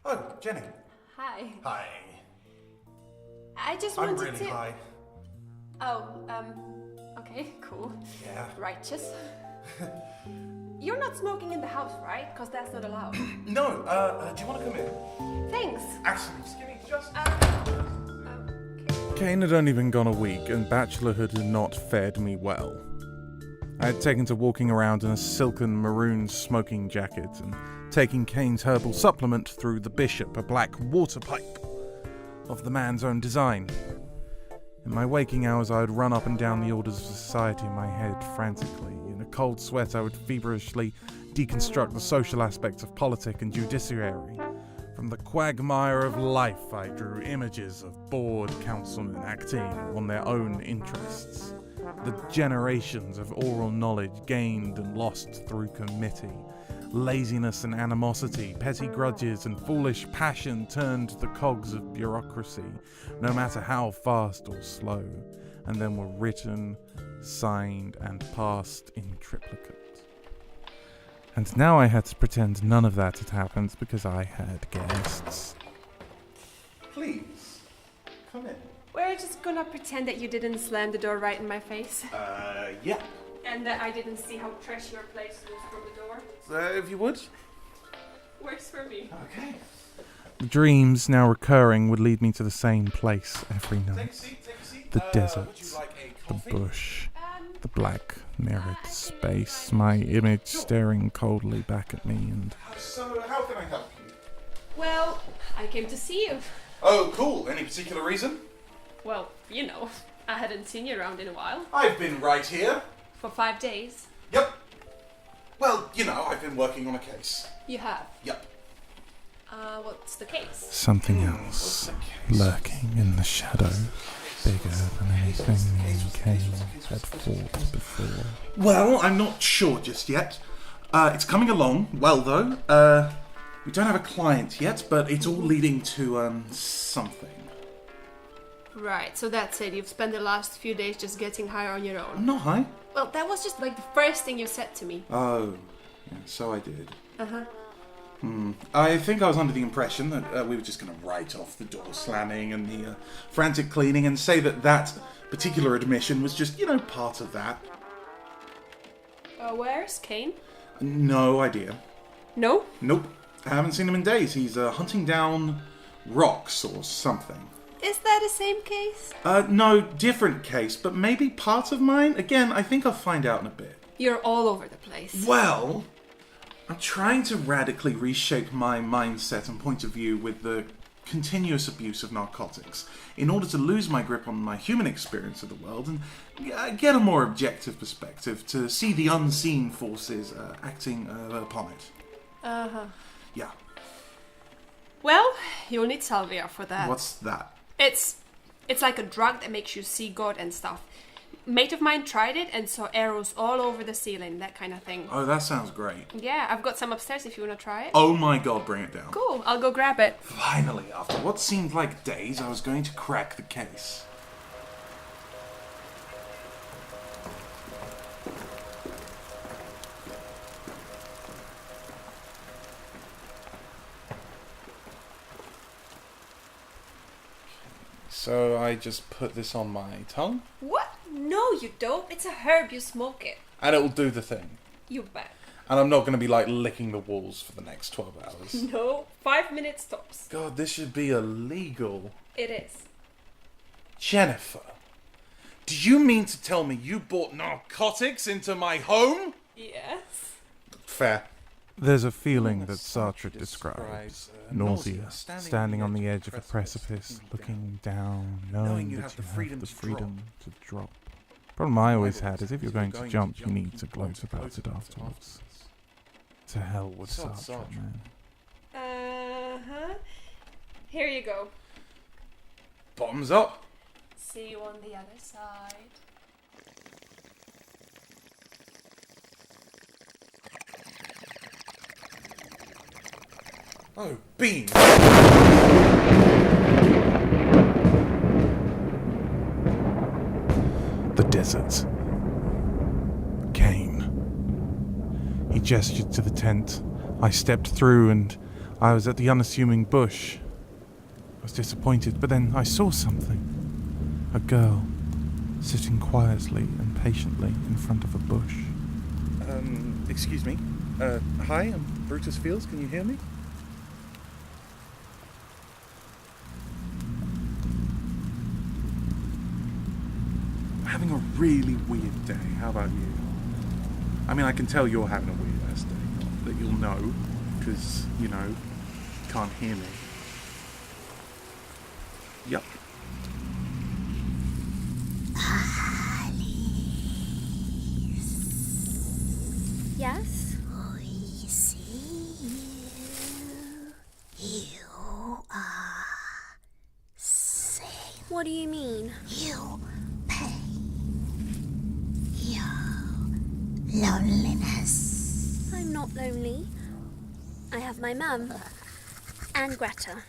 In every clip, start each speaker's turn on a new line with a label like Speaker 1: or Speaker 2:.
Speaker 1: Oh, Jenny.
Speaker 2: Hi.
Speaker 1: Hi.
Speaker 2: I just wanted to...
Speaker 1: I'm really high.
Speaker 2: Oh, okay, cool.
Speaker 1: Yeah.
Speaker 2: Righteous. You're not smoking in the house, right? Because that's not allowed.
Speaker 1: No, do you want to come in?
Speaker 2: Thanks.
Speaker 1: Actually, just give me just...
Speaker 2: Okay.
Speaker 3: Kane had only been gone a week, and bachelorhood had not fared me well. I had taken to walking around in a silken maroon smoking jacket and taking Kane's herbal supplement through the Bishop, a black water pipe of the man's own design. In my waking hours, I would run up and down the orders of society in my head frantically. In a cold sweat, I would feverishly deconstruct the social aspects of politic and judiciary. From the quagmire of life, I drew images of board councilmen acting on their own interests. The generations of oral knowledge gained and lost through committee. Laziness and animosity, petty grudges and foolish passion turned the cogs of bureaucracy, no matter how fast or slow, and then were written, signed, and passed in triplicate. And now I had to pretend none of that had happened because I had guests.
Speaker 1: Please, come in.
Speaker 2: We're just gonna pretend that you didn't slam the door right in my face.
Speaker 1: Yeah.
Speaker 2: And that I didn't see how trashy your place was from the door.
Speaker 1: If you would.
Speaker 2: Works for me.
Speaker 1: Okay.
Speaker 3: The dreams, now recurring, would lead me to the same place every night.
Speaker 1: Take a seat, take a seat.
Speaker 3: The
Speaker 1: Would
Speaker 3: deserts,
Speaker 1: you like a
Speaker 3: the
Speaker 1: coffee?
Speaker 3: bush, the black mirrored space, my image staring coldly back at me, and...
Speaker 1: So, how can I help you?
Speaker 2: Well, I came to see you.
Speaker 1: Oh, cool. Any particular reason?
Speaker 2: Well, you know, I hadn't seen you around in a while.
Speaker 1: I've been right here.
Speaker 2: For 5 days.
Speaker 1: Yep. Well, you know, I've been working on a case.
Speaker 2: You have?
Speaker 1: Yep.
Speaker 2: What's the case?
Speaker 3: something else lurking in the shadows, bigger than anything me and Kane had fought before.
Speaker 1: Well, I'm not sure just yet. It's coming along well, though. We don't have a client yet, but it's all leading to, something.
Speaker 2: Right, so that's it. You've spent the last few days just getting high on your own.
Speaker 1: I'm not high.
Speaker 2: Well, that was just like the first thing you said to me.
Speaker 1: Oh, yeah, so I did.
Speaker 2: Uh-huh.
Speaker 1: I think I was under the impression that we were just going to write off the door slamming and the frantic cleaning and say that that particular admission was just, part of that.
Speaker 2: Where's Kane?
Speaker 1: No idea.
Speaker 2: No?
Speaker 1: Nope. I haven't seen him in days. He's hunting down rocks or something.
Speaker 2: Is that the same case?
Speaker 1: No, different case, but maybe part of mine. Again, I think I'll find out in a bit.
Speaker 2: You're all over the place.
Speaker 1: Well, I'm trying to radically reshape my mindset and point of view with the continuous abuse of narcotics in order to lose my grip on my human experience of the world and get a more objective perspective to see the unseen forces acting upon it.
Speaker 2: Uh-huh.
Speaker 1: Yeah.
Speaker 2: Well, you'll need salvia for that.
Speaker 1: What's that?
Speaker 2: It's like a drug that makes you see God and stuff. Mate of mine tried it and saw arrows all over the ceiling, that kind of thing.
Speaker 1: Oh, that sounds great.
Speaker 2: Yeah, I've got some upstairs if you want to try it.
Speaker 1: Oh my god, bring it down.
Speaker 2: Cool, I'll go grab it.
Speaker 1: Finally, after what seemed like days, I was going to crack the case. So I just put this on my tongue?
Speaker 2: What? No, you don't. It's a herb. You smoke it.
Speaker 1: And it will do the thing.
Speaker 2: You bet.
Speaker 1: And I'm not going to be licking the walls for the next 12 hours.
Speaker 2: No, 5 minutes tops.
Speaker 1: God, this should be illegal.
Speaker 2: It is.
Speaker 1: Jennifer, do you mean to tell me you brought narcotics into my home?
Speaker 2: Yes.
Speaker 1: Fair.
Speaker 3: There's a feeling that Sartre describes. Nausea, standing on the edge of a precipice, looking down, knowing that you have the freedom to drop. Problem I always had is if you're going to jump, you need to gloat about it afterwards. To hell with Sartre, man.
Speaker 2: Uh-huh. Here you go.
Speaker 1: Bottoms up.
Speaker 2: See you on the other side.
Speaker 1: Oh, beans!
Speaker 3: The desert. Kane. He gestured to the tent. I stepped through and I was at the unassuming bush. I was disappointed, but then I saw something. A girl sitting quietly and patiently in front of a bush.
Speaker 1: Excuse me. Hi, I'm Brutus Fields. Can you hear me? I'm having a really weird day. How about you? I mean, I can tell you're having a weird ass day. That you'll know, because, you can't hear me. Yep.
Speaker 2: Yes?
Speaker 4: We see you. You are safe.
Speaker 2: What do you mean?
Speaker 4: You pay your loneliness.
Speaker 2: I'm not lonely. I have my mum. And Greta.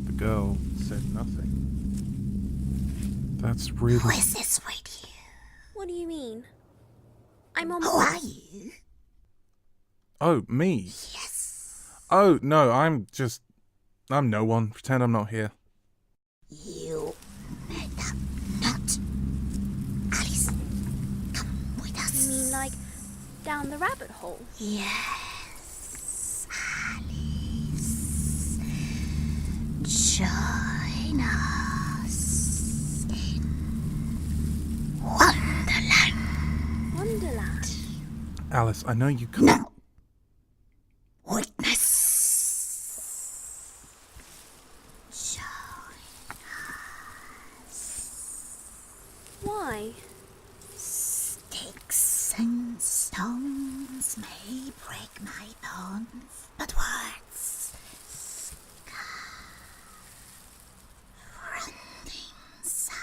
Speaker 3: The girl said nothing. That's really...
Speaker 4: Who is this with you?
Speaker 2: What do you mean? I'm on
Speaker 4: Who are you?
Speaker 3: Oh, me?
Speaker 4: Yes.
Speaker 3: Oh, no, I'm no one. Pretend I'm not here.
Speaker 4: You made that not. Alice, come with us.
Speaker 2: You mean like down the rabbit hole?
Speaker 4: Yes, Alice. Join us in Wonderland.
Speaker 2: Wonderland?
Speaker 3: Alice, I know you can't...
Speaker 4: No. Witness. Join us.
Speaker 2: Why?
Speaker 4: Sticks and stones may break my bones, but words from inside.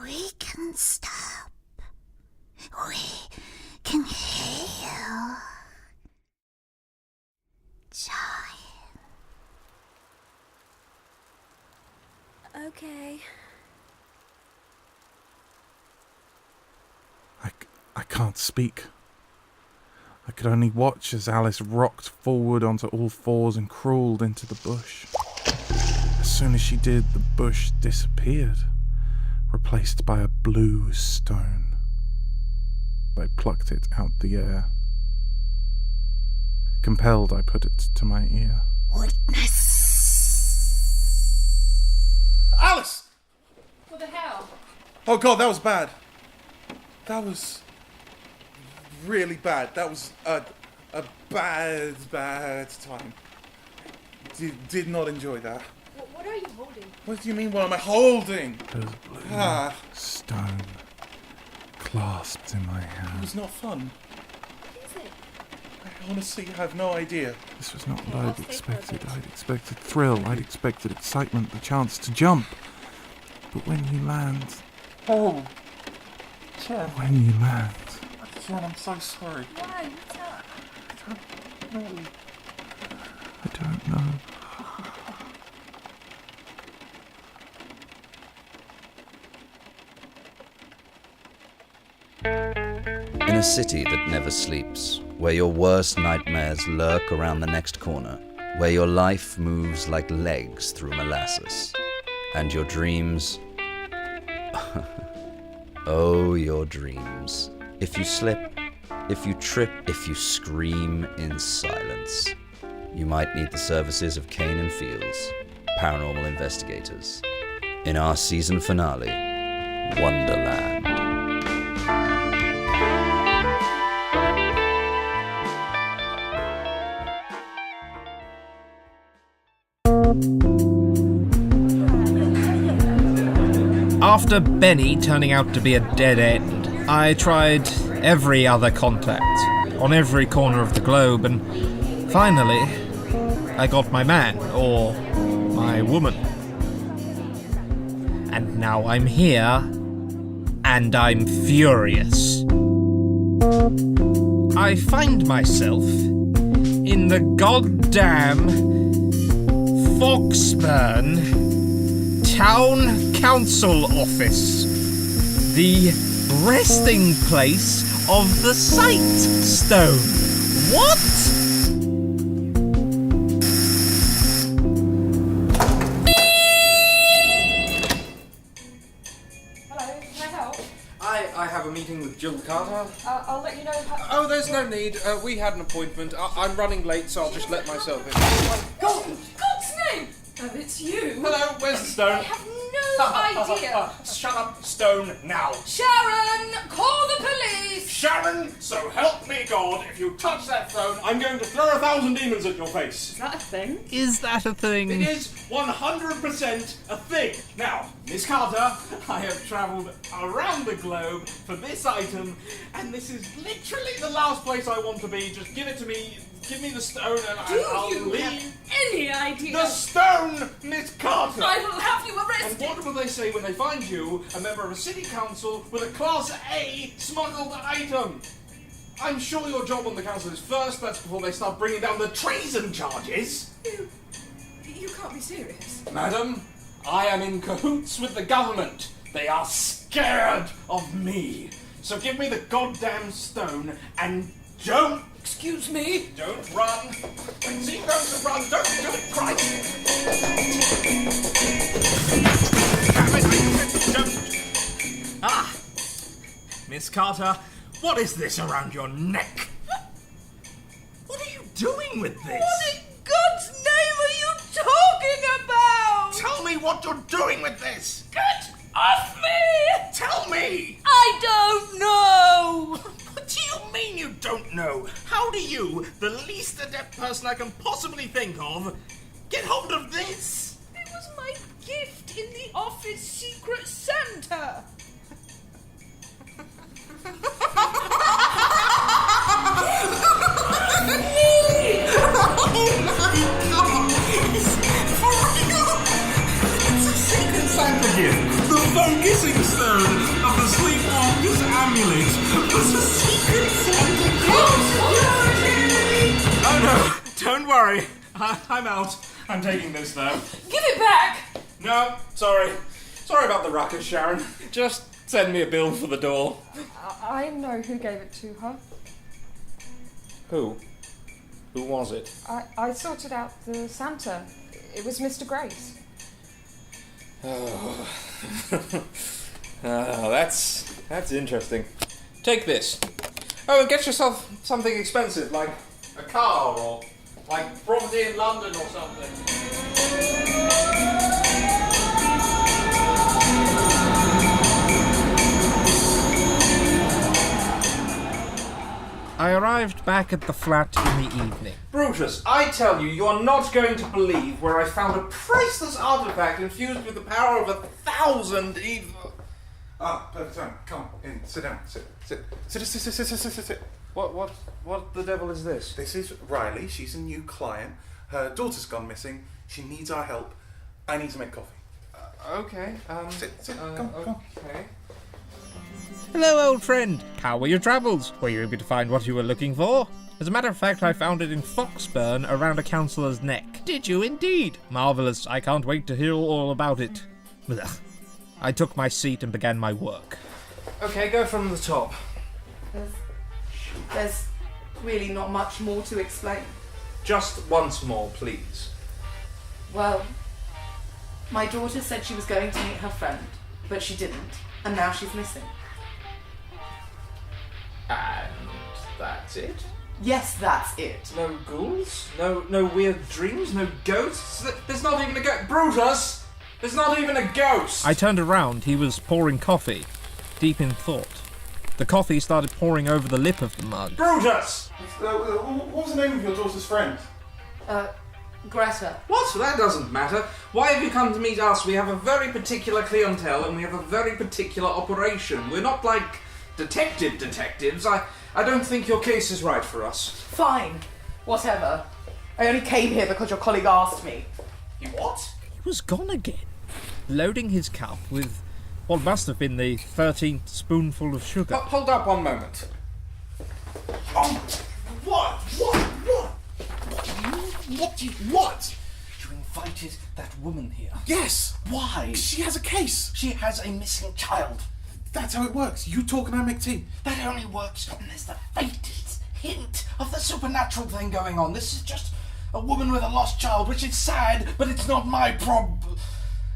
Speaker 4: We can stop. We can heal. Join.
Speaker 2: Okay.
Speaker 3: I can't speak. I could only watch as Alice rocked forward onto all fours and crawled into the bush. As soon as she did, the bush disappeared, replaced by a blue stone. I plucked it out the air. Compelled, I put it to my ear.
Speaker 4: Witness.
Speaker 1: Alice!
Speaker 2: What the hell?
Speaker 1: Oh god, that was bad. That was really bad. That was a bad time. Did not enjoy that.
Speaker 2: What are you holding?
Speaker 1: What do you mean, what am I holding?
Speaker 3: There's a blue stone clasped in my
Speaker 1: It
Speaker 3: hand.
Speaker 1: was not fun.
Speaker 2: What is it?
Speaker 1: I honestly have no idea.
Speaker 3: This was not
Speaker 2: Okay,
Speaker 3: what
Speaker 2: I'll
Speaker 3: I'd
Speaker 2: stay for a
Speaker 3: expected.
Speaker 2: bit.
Speaker 3: I'd expected thrill. I'd expected excitement, the chance to jump. But when you land...
Speaker 1: Oh, Jen.
Speaker 3: When you land...
Speaker 1: Jen, I'm so sorry.
Speaker 2: Why? What's up?
Speaker 1: No.
Speaker 3: I don't know.
Speaker 5: In a city that never sleeps, where your worst nightmares lurk around the next corner, where your life moves like legs through molasses, and your dreams... oh, your dreams. If you slip, if you trip, if you scream in silence, you might need the services of Kane and Feels, Paranormal Investigators, in our season finale, Wonderland.
Speaker 6: After Benny turning out to be a dead end, I tried every other contact on every corner of the globe, and finally, I got my man, or my woman. And now I'm here, and I'm furious. I find myself in the goddamn Foxburn Town Council office. The resting place of the Sight Stone. What?
Speaker 2: Hello, can I help?
Speaker 7: I have a meeting with Jill Carter.
Speaker 2: I'll let you know how...
Speaker 7: Oh, there's no need. We had an appointment. I'm running late, so I'll just let myself in.
Speaker 2: God's name! Oh, it's you.
Speaker 7: Hello, where's the stone?
Speaker 2: I have no idea.
Speaker 7: Shut up, stone, now.
Speaker 2: Sharon, call the police!
Speaker 7: Sharron, so help me God, if you touch that throne, I'm going to throw 1,000 demons at your face.
Speaker 2: Is that a thing?
Speaker 6: Is that a thing?
Speaker 7: It is 100% a thing. Now, Miss Carter, I have travelled around the globe for this item, and this is literally the last place I want to be. Just give it to me. Give me the stone and I'll
Speaker 2: Do you
Speaker 7: leave.
Speaker 2: have any idea?
Speaker 7: The stone, Miss Carter!
Speaker 2: I will have you
Speaker 7: And
Speaker 2: arrested!
Speaker 7: what will they say when they find you, a member of a city council, with a Class A smuggled item? I'm sure your job on the council is first, that's before they start bringing down the treason charges.
Speaker 2: You can't be serious.
Speaker 7: Madam, I am in cahoots with the government. They are scared of me. So give me the goddamn stone and don't...
Speaker 2: Excuse me?
Speaker 7: Don't run. When see you going to run, don't do it, Christ! Damn it, I said don't. Ah! Miss Carter, what is this around your neck? What are you doing with this?
Speaker 2: What in God's name are you talking about?
Speaker 7: Tell me what you're doing with this!
Speaker 2: Get off me!
Speaker 7: Tell me!
Speaker 2: I don't know!
Speaker 7: What do you mean you don't know? How do you, the least adept person I can possibly think of, get hold of this?
Speaker 2: It was my gift in the office Secret Santa!
Speaker 1: Santa gift. The focusing stone of the Sleepwalker's amulet was a secret Santa gift.
Speaker 7: Oh no, don't worry. I'm out. I'm taking this though.
Speaker 2: Give it back!
Speaker 7: No, sorry. Sorry about the ruckus, Sharron. Just send me a bill for the door.
Speaker 2: I know who gave it to her.
Speaker 7: Who? Who was it?
Speaker 2: I sorted out the Santa. It was Mr. Grace.
Speaker 7: Oh, that's interesting. Take this. Oh, and get yourself something expensive, like a car or like property in London or something.
Speaker 6: I arrived back at the flat in the evening.
Speaker 7: Brutus, I tell you, you are not going to believe where I found a priceless artifact infused with the power of 1,000 evil.
Speaker 1: Ah, perfect time. Come on, in. Sit down. Sit.
Speaker 7: What the devil is this?
Speaker 1: This is Riley. She's a new client. Her daughter's gone missing. She needs our help. I need to make coffee.
Speaker 7: Okay.
Speaker 1: Sit. Come on.
Speaker 7: Okay.
Speaker 6: Hello, old friend. How were your travels? Were you able to find what you were looking for? As a matter of fact, I found it in Foxburn around a councillor's neck. Did you indeed? Marvellous. I can't wait to hear all about it. Ugh. I took my seat and began my work.
Speaker 7: Okay, go from the top.
Speaker 8: There's really not much more to explain.
Speaker 7: Just once more, please.
Speaker 8: Well, my daughter said she was going to meet her friend, but she didn't, and now she's missing.
Speaker 7: And that's it?
Speaker 8: Yes, that's it.
Speaker 7: No ghouls? No weird dreams? No ghosts? There's not even a ghost. Brutus! There's not even a ghost!
Speaker 6: I turned around. He was pouring coffee, deep in thought. The coffee started pouring over the lip of the mug.
Speaker 7: Brutus!
Speaker 1: What was the name of your daughter's friend?
Speaker 8: Greta.
Speaker 7: What? That doesn't matter. Why have you come to meet us? We have a very particular clientele and we have a very particular operation. We're not like detectives. I don't think your case is right for us.
Speaker 8: Fine. Whatever. I only came here because your colleague asked me.
Speaker 7: You what?
Speaker 6: He was gone again, loading his cup with what must have been the 13th spoonful of sugar.
Speaker 7: Hold up one moment. Oh, what?
Speaker 1: What?
Speaker 7: You invited that woman here.
Speaker 1: Yes!
Speaker 7: Why?
Speaker 1: She has a case!
Speaker 7: She has a missing child.
Speaker 1: That's how it works. You talk and I make tea.
Speaker 7: That only works when there's the faintest hint of the supernatural thing going on. This is just a woman with a lost child, which is sad, but it's not my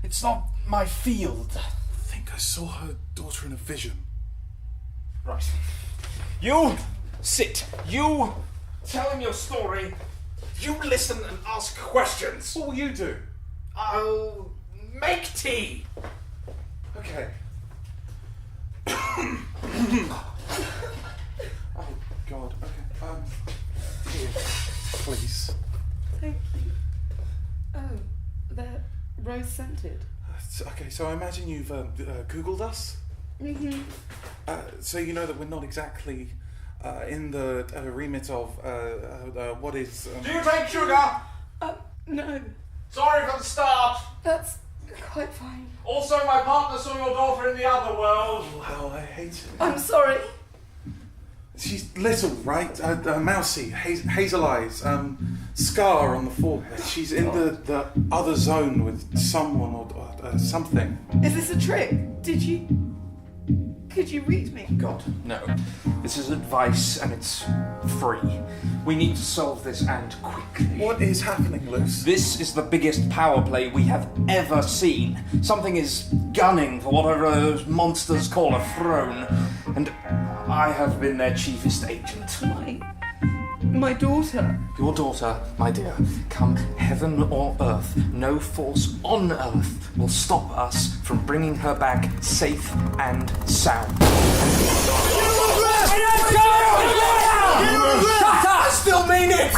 Speaker 7: it's not my field.
Speaker 1: I think I saw her daughter in a vision.
Speaker 7: Right. You sit. You tell him your story. You listen and ask questions.
Speaker 1: What will you do?
Speaker 7: I'll make tea.
Speaker 1: Okay. Oh, God. Okay. Here, please.
Speaker 8: Thank you. Oh, they're rose-scented.
Speaker 1: Okay, so I imagine you've Googled us?
Speaker 8: Mm-hmm.
Speaker 1: So you know that we're not exactly in the remit of what is...
Speaker 7: Do you take sugar?
Speaker 8: No.
Speaker 7: Sorry for the start.
Speaker 8: That's quite fine.
Speaker 7: Also, my partner saw your daughter in the other world.
Speaker 1: Wow, I hate it.
Speaker 8: I'm sorry.
Speaker 1: She's little, right? Mousy, hazel eyes, scar on the forehead. She's in the other zone with someone or something.
Speaker 8: Is this a trick? Could you read me?
Speaker 7: God, no. This is advice and it's free. We need to solve this and quickly.
Speaker 1: What is happening, Luce?
Speaker 7: This is the biggest power play we have ever seen. Something is gunning for whatever those monsters call a throne, and I have been their chiefest agent.
Speaker 8: My daughter.
Speaker 7: Your daughter, my dear, come heaven or earth, no force on earth will stop us from bringing her back safe and sound. Shut up! I still mean it!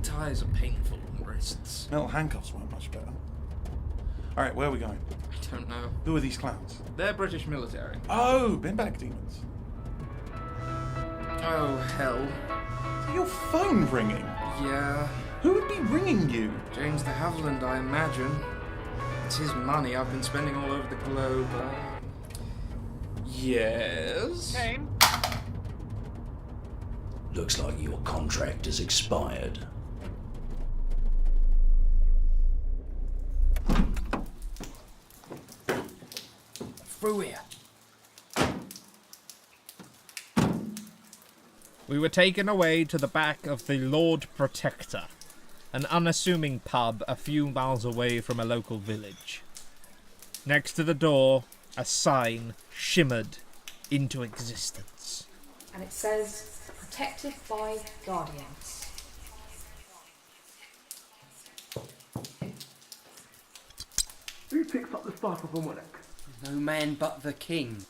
Speaker 6: Ties are painful on wrists.
Speaker 1: Metal handcuffs weren't much better. Alright, where are we going?
Speaker 6: I don't know.
Speaker 1: Who are these clowns?
Speaker 6: They're British military.
Speaker 1: Oh, bin bag demons.
Speaker 6: Oh, hell.
Speaker 1: Is your phone ringing?
Speaker 6: Yeah.
Speaker 1: Who would be ringing you?
Speaker 6: James de Havilland, I imagine. It's his money I've been spending all over the globe. Yes?
Speaker 7: Kane?
Speaker 9: Looks like your contract has expired.
Speaker 6: Through here. We were taken away to the back of the Lord Protector, an unassuming pub a few miles away from a local village. Next to the door, a sign shimmered into existence.
Speaker 10: And it says, protected by guardians.
Speaker 11: Who picks up the stuff of a monarch?
Speaker 12: No man but the king.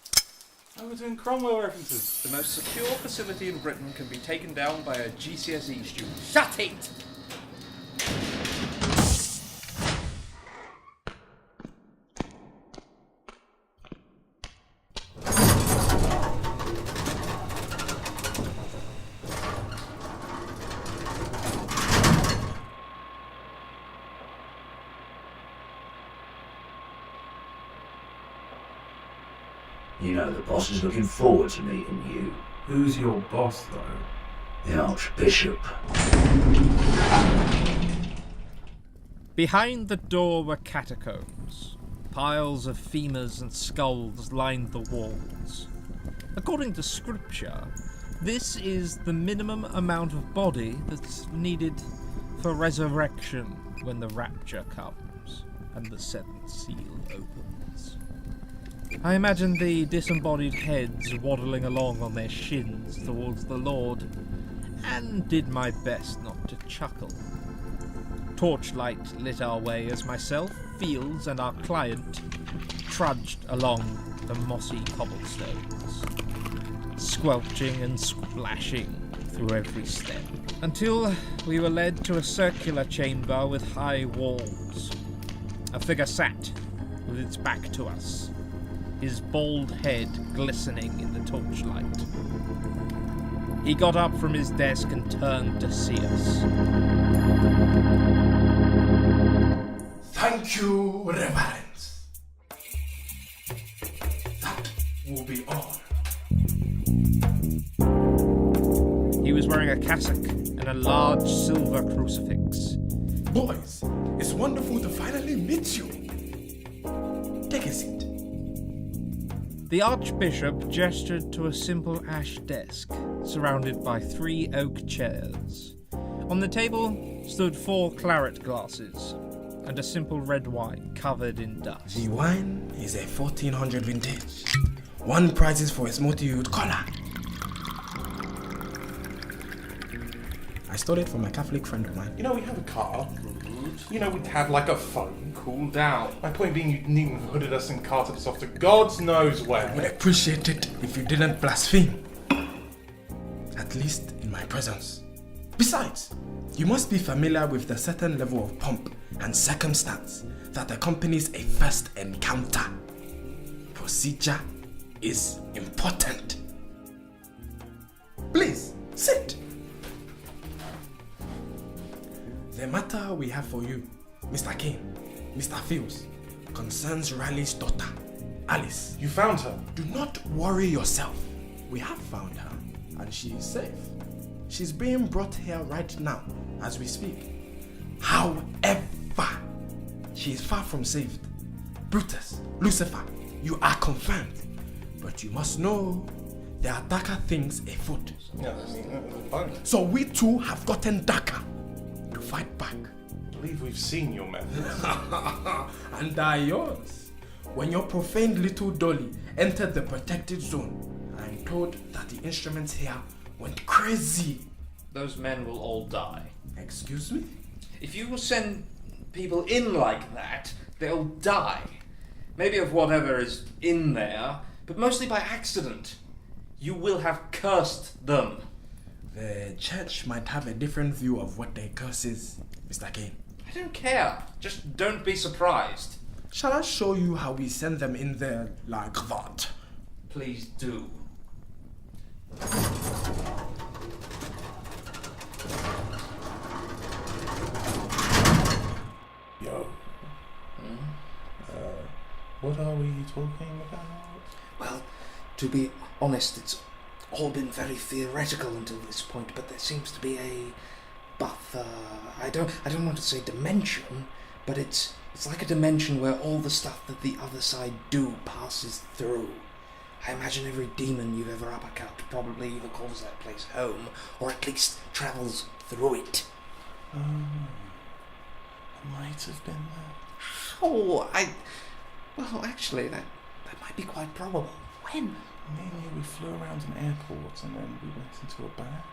Speaker 1: Oh, we're doing Cromwell references.
Speaker 13: The most secure facility in Britain can be taken down by a GCSE student.
Speaker 12: Shut it!
Speaker 9: You know, the boss is looking forward to meeting you.
Speaker 11: Who's your boss, though?
Speaker 9: The Archbishop.
Speaker 6: Behind the door were catacombs. Piles of femurs and skulls lined the walls. According to scripture, this is the minimum amount of body that's needed for resurrection when the rapture comes and the seventh seal opens. I imagine the disembodied heads waddling along on their shins towards the Lord, and did my best not to chuckle. Torchlight lit our way as myself, Fields, and our client trudged along the mossy cobblestones, squelching and splashing through every step, until we were led to a circular chamber with high walls. A figure sat with its back to us, his bald head glistening in the torchlight. He got up from his desk and turned to see us.
Speaker 11: Thank you, Reverends. That will be all.
Speaker 6: He was wearing a cassock and a large silver crucifix.
Speaker 11: Boys, it's wonderful to finally meet you. Take a seat.
Speaker 6: The Archbishop gestured to a simple ash desk, surrounded by 3 oak chairs. On the table stood 4 claret glasses, and a simple red wine covered in dust.
Speaker 11: The wine is a 1400 vintage. Won prizes for its multi-hued color. I stole it from a Catholic friend of mine.
Speaker 3: You know, we have a car. You know, we'd have like a phone. Cool down. My point being, you needn't have hooded us and carted us off to God knows where.
Speaker 11: I would appreciate it if you didn't blaspheme. At least in my presence. Besides, you must be familiar with the certain level of pomp and circumstance that accompanies a first encounter. Procedure is important. Please, sit. The matter we have for you, Mr. Kane, Mr. Feels, concerns Riley's daughter, Alice.
Speaker 3: You found her?
Speaker 11: Do not worry yourself. We have found her, and she is safe. She's being brought here right now, as we speak. However, she is far from saved. Brutus, Lucifer, you are confirmed. But you must know, there are darker things afoot.
Speaker 3: Yeah, fine.
Speaker 11: So we too have gotten darker to fight back.
Speaker 3: I believe we've seen your methods.
Speaker 11: And they are yours. When your profaned little dolly entered the protected zone, I am told that the instruments here went crazy.
Speaker 6: Those men will all die.
Speaker 11: Excuse me?
Speaker 6: If you send people in like that, they'll die. Maybe of whatever is in there, but mostly by accident. You will have cursed them.
Speaker 11: The church might have a different view of what a curse is, Mr. Kane.
Speaker 6: I don't care. Just don't be surprised.
Speaker 11: Shall I show you how we send them in there like that?
Speaker 6: Please do.
Speaker 3: Yo. What are we talking about?
Speaker 14: Well, to be honest, it's all been very theoretical until this point, but there seems to be a I don't want to say dimension, but it's like a dimension where all the stuff that the other side do passes through. I imagine every demon you've ever uppercut probably either calls that place home, or at least travels through it.
Speaker 3: I might have been there.
Speaker 14: Oh, well, actually, that might be quite probable. When?
Speaker 3: Mainly we flew around an airport and then we went into a bag.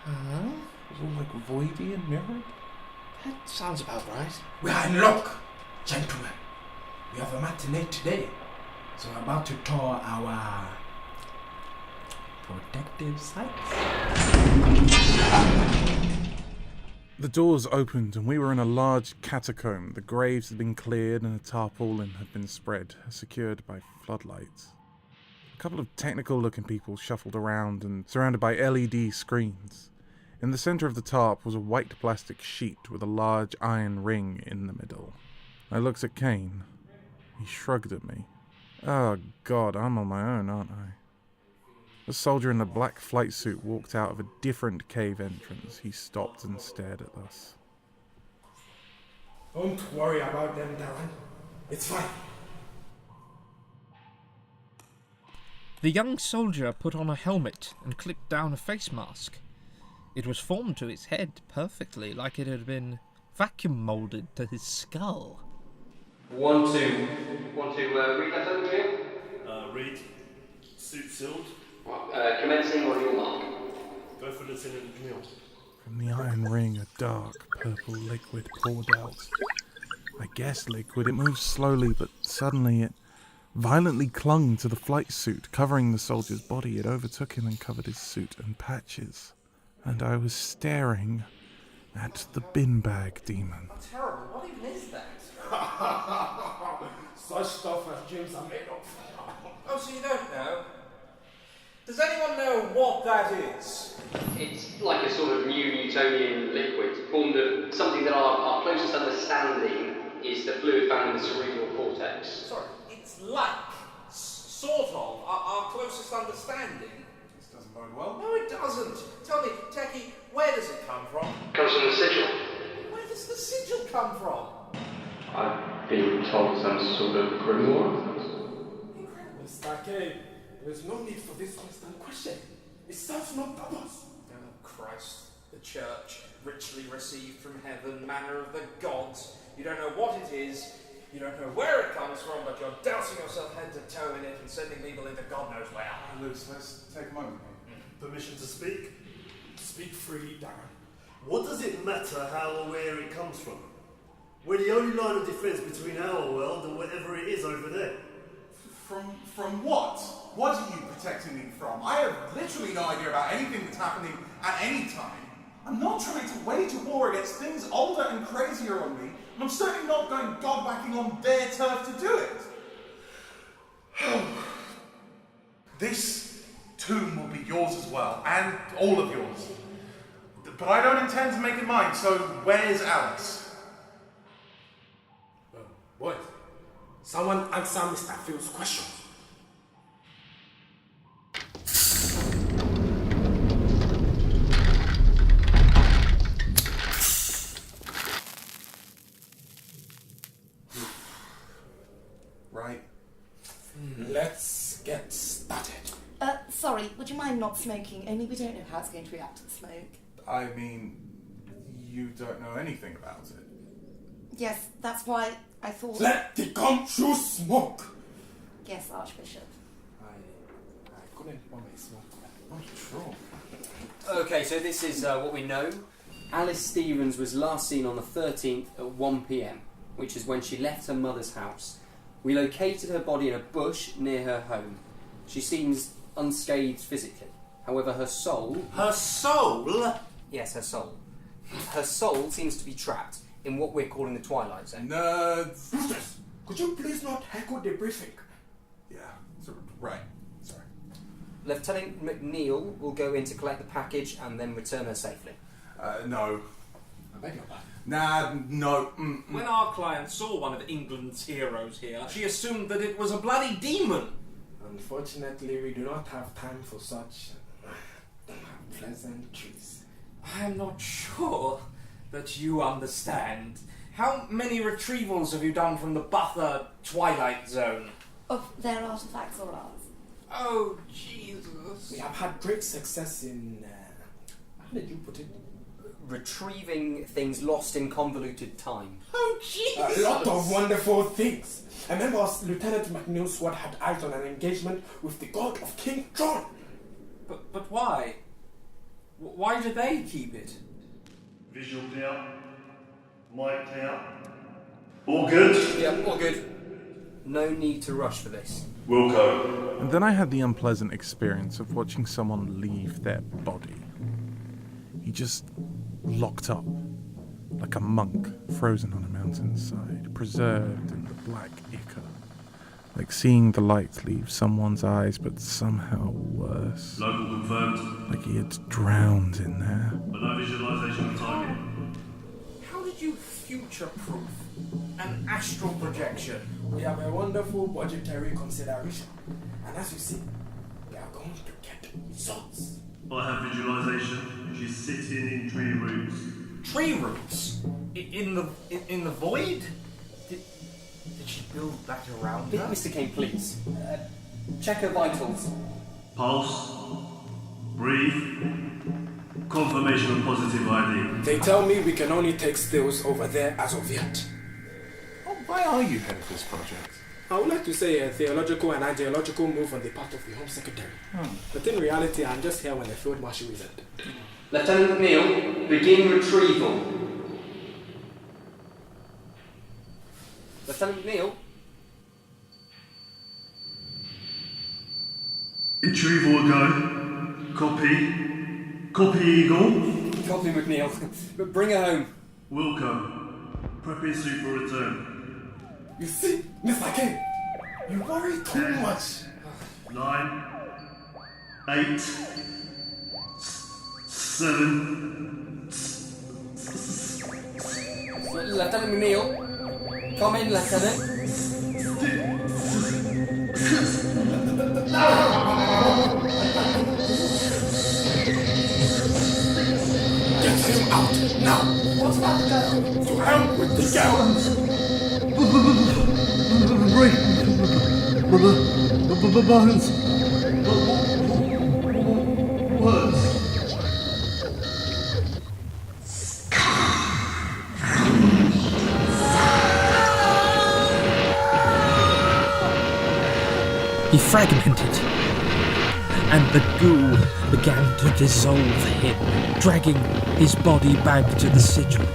Speaker 14: Huh?
Speaker 3: It was all like voidy and mirrored.
Speaker 14: That sounds about right.
Speaker 11: We are in luck, gentlemen. We have a matinee today, so we're about to tour our protective sites.
Speaker 3: The doors opened and we were in a large catacomb. The graves had been cleared and a tarpaulin had been spread, secured by floodlights. A couple of technical-looking people shuffled around and surrounded by LED screens. In the centre of the tarp was a white plastic sheet with a large iron ring in the middle. I looked at Kane. He shrugged at me. Oh God, I'm on my own, aren't I? A soldier in a black flight suit walked out of a different cave entrance. He stopped and stared at us.
Speaker 11: Don't worry about them, Darren. It's fine.
Speaker 6: The young soldier put on a helmet and clipped down a face mask. It was formed to his head perfectly, like it had been vacuum moulded to his skull.
Speaker 15: 1, 2. Read that over here.
Speaker 16: Read. Suit sealed.
Speaker 15: Commencing on your mark.
Speaker 16: Go for Lieutenant McNeill.
Speaker 3: From the iron ring, a dark purple liquid poured out. I guessed liquid. It moved slowly, but suddenly it violently clung to the flight suit, covering the soldier's body. It overtook him and covered his suit in patches. And I was staring at the bin bag demon.
Speaker 14: Terrible. What even is that?
Speaker 11: Such stuff as James are made of.
Speaker 14: Oh, so you don't know?
Speaker 7: Does anyone know what that is?
Speaker 15: It's like a sort of new Newtonian liquid, formed of something that our closest understanding is the fluid found in the cerebral cortex.
Speaker 7: Sorry, it's like, sort of, our closest understanding.
Speaker 1: This doesn't bode well.
Speaker 7: No, it doesn't. Tell me, Techie, where does it come from?
Speaker 15: It comes from the sigil.
Speaker 7: Where does the sigil come from?
Speaker 15: I've been told some sort of grimoire.
Speaker 11: Mr. Kane, there is no need for this constant question. It serves no purpose.
Speaker 7: Oh, Christ. The church, richly received from heaven, manner of the gods. You don't know what it is, you don't know where it comes from, but you're dousing yourself head to toe in it and sending people into God knows where.
Speaker 1: Luce, let's take a moment.
Speaker 16: Permission to speak?
Speaker 11: Speak freely, Darren.
Speaker 16: What does it matter how or where it comes from? We're the only line of defence between our world and whatever it is over there.
Speaker 1: From what? What are you protecting me from? I have literally no idea about anything that's happening at any time. I'm not trying to wage a war against things older and crazier on me, and I'm certainly not going god-backing on their turf to do it. This tomb will be yours as well, and all of yours. But I don't intend to make it mine, so where's Alice?
Speaker 11: Boys, someone answer Mr. Fields' question.
Speaker 1: Right.
Speaker 11: Let's get started.
Speaker 4: Sorry, would you mind not smoking? Only we don't know how it's going to react to the smoke.
Speaker 1: I mean, you don't know anything about it.
Speaker 4: Yes, that's why I thought...
Speaker 11: Let the gum choose smoke!
Speaker 4: Yes, Archbishop.
Speaker 11: I couldn't want my smoke.
Speaker 1: Oh, sure.
Speaker 12: Okay, so this is what we know. Alice Stevens was last seen on the 13th at 1 p.m, which is when she left her mother's house. We located her body in a bush near her home. She seems unscathed physically. However, her soul...
Speaker 7: Her soul?
Speaker 12: Yes, her soul. Her soul seems to be trapped in what we're calling the Twilight Zone.
Speaker 1: Nerds!
Speaker 11: Could you please not heckle the briefing?
Speaker 1: Yeah, right. Sorry.
Speaker 12: Lieutenant McNeill will go in to collect the package and then return her safely.
Speaker 1: No.
Speaker 11: I beg your pardon.
Speaker 1: Nah, no.
Speaker 7: When our client saw one of England's heroes here, she assumed that it was a bloody demon.
Speaker 11: Unfortunately, we do not have time for such pleasantries.
Speaker 7: I am not sure that you understand. How many retrievals have you done from the Buffer Twilight Zone?
Speaker 4: Of their artifacts or ours?
Speaker 7: Oh, Jesus.
Speaker 11: We have had great success in... how did you put it?
Speaker 12: Retrieving things lost in convoluted time.
Speaker 7: Oh, Jesus!
Speaker 11: A lot of wonderful things. A member of Lieutenant McNeill's squad had eyes on an engagement with the god of King John.
Speaker 7: But why? Why do they keep it?
Speaker 16: Visual clear. Mic clear. All good?
Speaker 12: Yeah, all good. No need to rush for this.
Speaker 16: Wilco.
Speaker 3: And then I had the unpleasant experience of watching someone leave their body. He just locked up, like a monk frozen on a mountainside, preserved in the black ichor. Like seeing the light leave someone's eyes, but somehow worse.
Speaker 16: Local confirmed.
Speaker 3: Like he had drowned in there.
Speaker 16: But no visualization of target.
Speaker 7: How did you future-proof an astral projection?
Speaker 11: We have a wonderful budgetary consideration. And as you see, we are going to get results.
Speaker 16: I have visualization. She's sitting in tree roots.
Speaker 7: Tree roots? In the void? Did she build that around her?
Speaker 12: Mr. Kane, please. Check her vitals.
Speaker 16: Pulse. Breathe. Confirmation of positive ID.
Speaker 11: They tell me we can only take stills over there as of yet.
Speaker 1: Oh, why are you head of this project?
Speaker 11: I would like to say a theological and ideological move on the part of the Home Secretary. But in reality, I'm just here when the Field Marshal is at.
Speaker 15: Lieutenant McNeill, begin retrieval.
Speaker 12: Lieutenant McNeill?
Speaker 16: Retrieval will go. Copy. Copy, Eagle.
Speaker 12: Copy, McNeill. But bring her home.
Speaker 16: Wilco. Prepping suit for return.
Speaker 11: You see, Mr. Kane, you worry too much.
Speaker 16: 9, 8, 7.
Speaker 12: Lieutenant McNeill. Come in, Lieutenant.
Speaker 11: Get him out now!
Speaker 8: What about the girl?
Speaker 11: To hell with the girl!
Speaker 16: Bones. Words.
Speaker 6: He fragmented, and the goo began to dissolve him, dragging his body back to the sigil.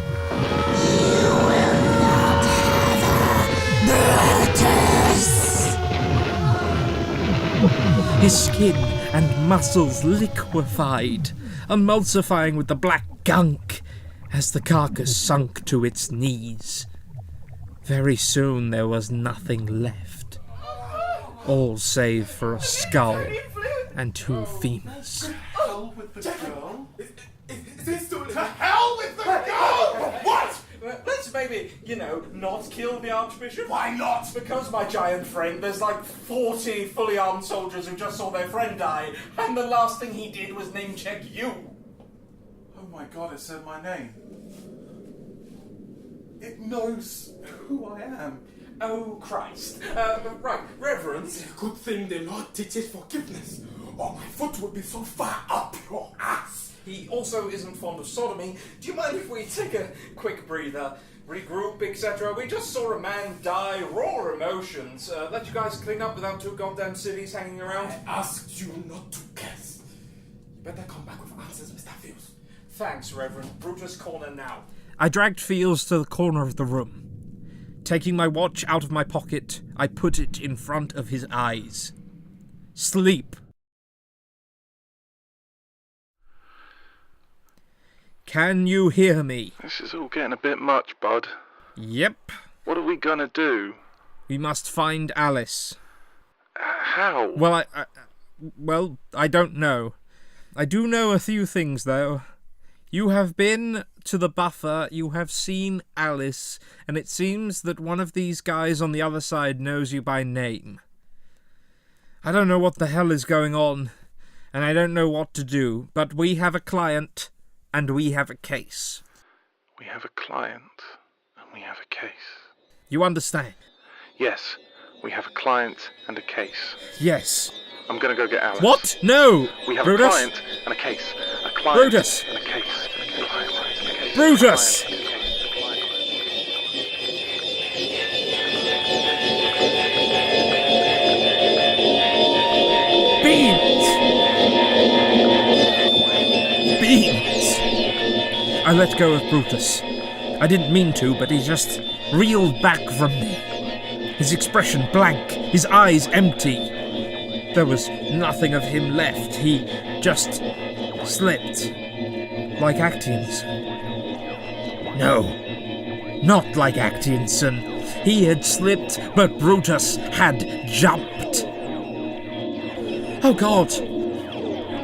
Speaker 6: His skin and muscles liquefied, emulsifying with the black gunk as the carcass sunk to its knees. Very soon there was nothing left, all save for a skull and 2 femurs.
Speaker 11: Hell with the girl? Is this to hell with the girl? What?
Speaker 7: Let's maybe, not kill the Archbishop.
Speaker 11: Why not?
Speaker 7: Because, my giant friend, there's like 40 fully armed soldiers who just saw their friend die, and the last thing he did was name-check you.
Speaker 1: Oh my god, it said my name. It knows who I am.
Speaker 7: Oh, Christ. Right, Reverend.
Speaker 11: It's a good thing the Lord teaches forgiveness, or my foot would be so far up your ass.
Speaker 7: He also isn't fond of sodomy. Do you mind if we take a quick breather, regroup, etc.? We just saw a man die, raw emotions. Let you guys clean up without 2 goddamn cities hanging around.
Speaker 11: I asked you not to guess. You better come back with answers, Mr. Feels.
Speaker 7: Thanks, Reverend. Brutus Corner now.
Speaker 6: I dragged Feels to the corner of the room. Taking my watch out of my pocket, I put it in front of his eyes. Sleep. Can you hear me?
Speaker 3: This is all getting a bit much, bud.
Speaker 6: Yep.
Speaker 3: What are we gonna do?
Speaker 6: We must find Alice.
Speaker 3: How?
Speaker 6: Well, I don't know. I do know a few things, though. You have been to the buffer, you have seen Alice, and it seems that one of these guys on the other side knows you by name. I don't know what the hell is going on, and I don't know what to do, but we have a client, and we have a case.
Speaker 3: We have a client, and we have a case.
Speaker 6: You understand?
Speaker 3: Yes, we have a client and a case.
Speaker 6: Yes.
Speaker 3: I'm gonna go get Alice.
Speaker 6: What? No!
Speaker 3: We have
Speaker 6: Brutus?
Speaker 3: a client and a case. A client
Speaker 6: Brutus!
Speaker 3: and a case. A client and a case.
Speaker 6: Brutus! Beans! I let go of Brutus. I didn't mean to, but he just reeled back from me. His expression blank, his eyes empty. There was nothing of him left. He just slipped. Like Acteonsen. No, not like Acteonsen. He had slipped, but Brutus had jumped. Oh God!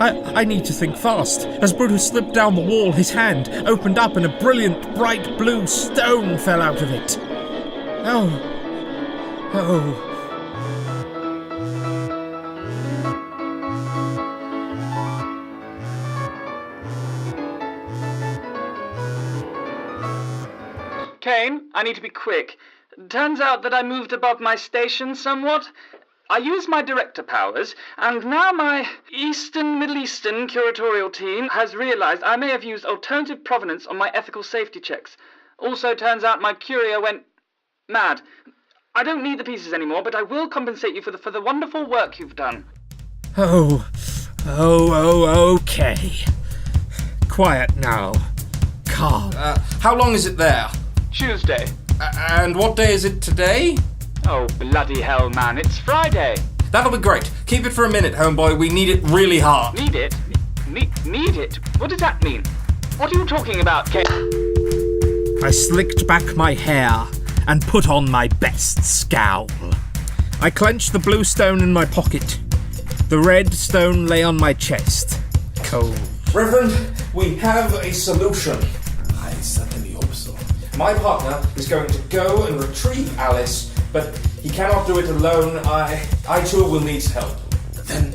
Speaker 6: I need to think fast. As Brutus slipped down the wall, his hand opened up and a brilliant, bright blue stone fell out of it. Oh.
Speaker 17: Kane, I need to be quick. Turns out that I moved above my station somewhat. I used my director powers, and now my Middle Eastern curatorial team has realized I may have used alternative provenance on my ethical safety checks. Also turns out my courier went mad. I don't need the pieces anymore, but I will compensate you for the wonderful work you've done.
Speaker 6: Okay. Quiet now. Calm. How long is it there?
Speaker 17: Tuesday.
Speaker 6: And what day is it today?
Speaker 17: Oh, bloody hell, man, it's Friday.
Speaker 6: That'll be great. Keep it for a minute, homeboy. We need it really hard.
Speaker 17: Need it? Need it? What does that mean? What are you talking about, Kane?
Speaker 6: I slicked back my hair and put on my best scowl. I clenched the blue stone in my pocket. The red stone lay on my chest. Cold.
Speaker 14: Reverend, we have a solution. I certainly hope so. My partner is going to go and retrieve Alice, but he cannot do it alone. I too will need help. Then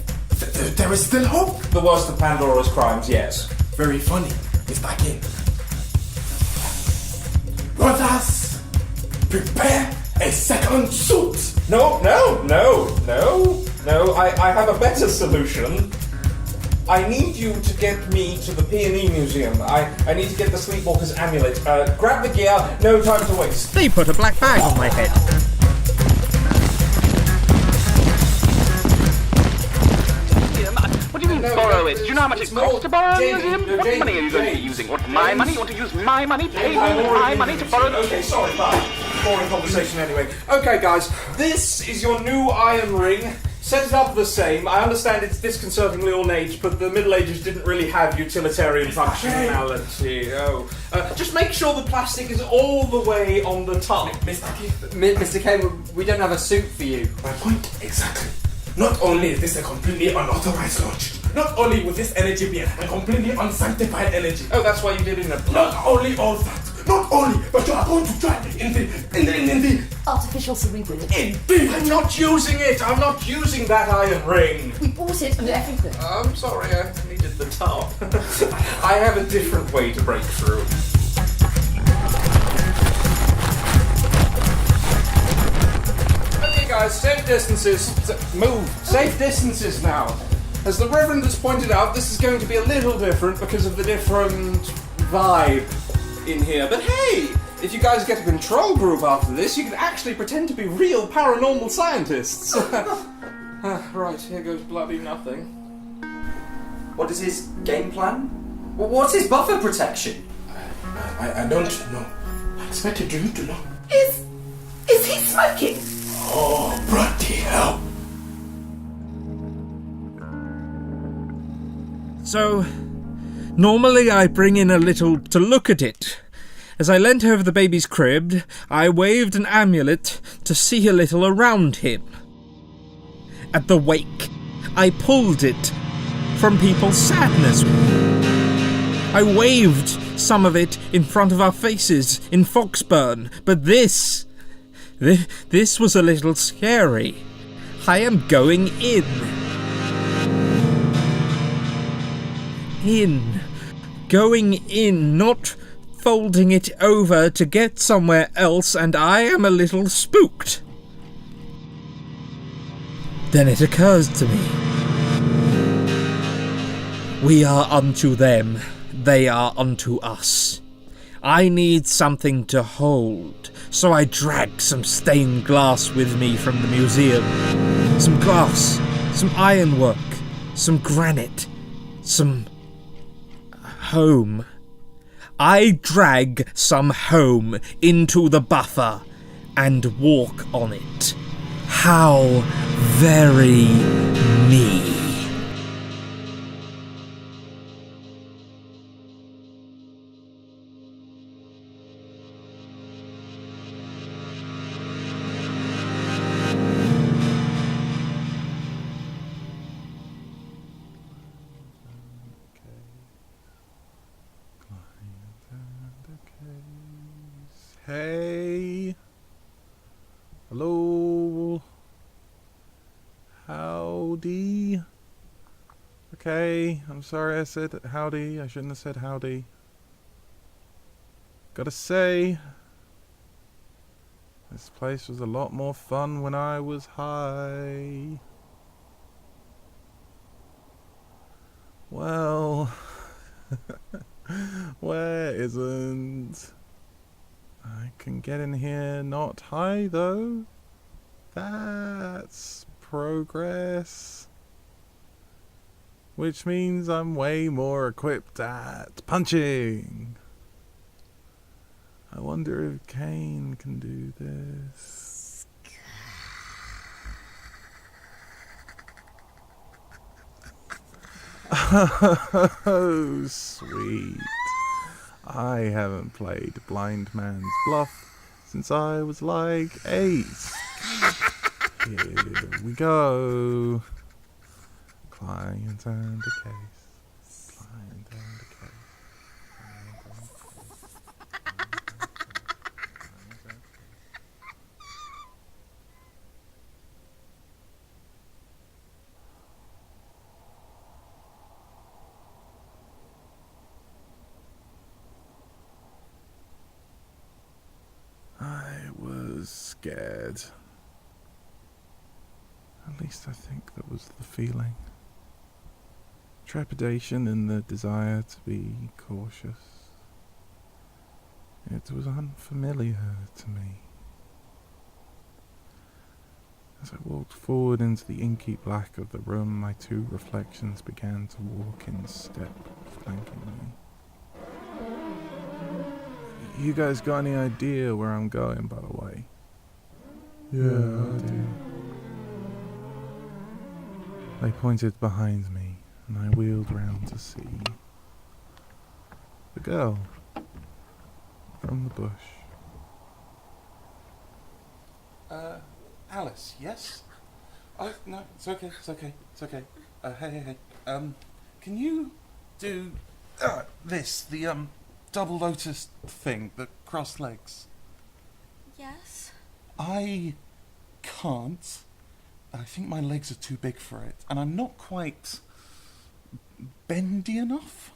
Speaker 14: there is still hope. The worst of Pandora's crimes, yes. Very funny, Mr. King. Brothers, prepare a second suit. No. I have a better solution. I need you to get me to the Peony Museum. I need to get the Sleepwalker's amulet. Grab the gear, no time to waste.
Speaker 6: They put a black bag on my head.
Speaker 17: What do you mean borrow it? Do you know how much it costs to borrow a museum? What money are you going to be using? What, my money? You want to use my money? Pay me my money to borrow the...
Speaker 14: Okay, sorry, bye. Boring conversation anyway. Okay, guys, this is your new iron ring. Set it up the same. I understand it's disconcertingly ornate, but the Middle Ages didn't really have utilitarian functionality. Just make sure the plastic is all the way on the top.
Speaker 12: Mr. Kane, we don't have a suit for you.
Speaker 11: My point exactly. Not only is this a completely unauthorized launch, not only with this energy being a completely unsanctified energy.
Speaker 14: Oh, that's why you did it in a...
Speaker 11: Not only all that. Not only, but you are going to try in the
Speaker 10: artificial cerebral.
Speaker 14: I'm not using it. I'm not using that iron ring.
Speaker 10: We bought it and everything.
Speaker 14: I'm sorry, I needed the top. I have a different way to break through. Okay, guys, safe distances. Move. Safe distances now. As the Reverend has pointed out, this is going to be a little different because of the different vibe in here. But hey, if you guys get a control group after this, you can actually pretend to be real paranormal scientists. Right, here goes bloody nothing.
Speaker 12: What is his game plan? What's his buffer protection?
Speaker 11: I don't know. I expected you to know.
Speaker 4: Is he smoking?
Speaker 11: Oh, bloody hell.
Speaker 6: So, normally I bring in a little to look at it. As I leant over the baby's crib, I waved an amulet to see a little around him. At the wake, I pulled it from people's sadness. I waved some of it in front of our faces in Foxburn, but this was a little scary. I am going in. Going in, not folding it over to get somewhere else, and I am a little spooked. Then it occurs to me. We are unto them, they are unto us. I need something to hold, so I drag some stained glass with me from the museum. Some glass, some ironwork, some granite, some... home. I drag some home into the buffer and walk on it. How very me.
Speaker 3: Hey. Hello. Howdy. Okay, I'm sorry I said howdy. I shouldn't have said howdy. Gotta say, this place was a lot more fun when I was high. Well, where isn't? I can get in here not high though. That's progress. Which means I'm way more equipped at punching. I wonder if Kane can do this. Oh, sweet. I haven't played Blind Man's Bluff since I was like 8. Here we go. Client and a case. Client and a case. I was scared. At least I think that was the feeling. Trepidation and the desire to be cautious. It was unfamiliar to me. As I walked forward into the inky black of the room, my two reflections began to walk in step, flanking me. You guys got any idea where I'm going, by the way? Yeah, I do. They pointed behind me, and I wheeled round to see the girl from the bush.
Speaker 1: Alice, yes? Oh, no, it's okay. Hey. Can you do this, the double lotus thing, the crossed legs?
Speaker 2: Yes?
Speaker 1: I can't. I think my legs are too big for it, and I'm not quite bendy enough.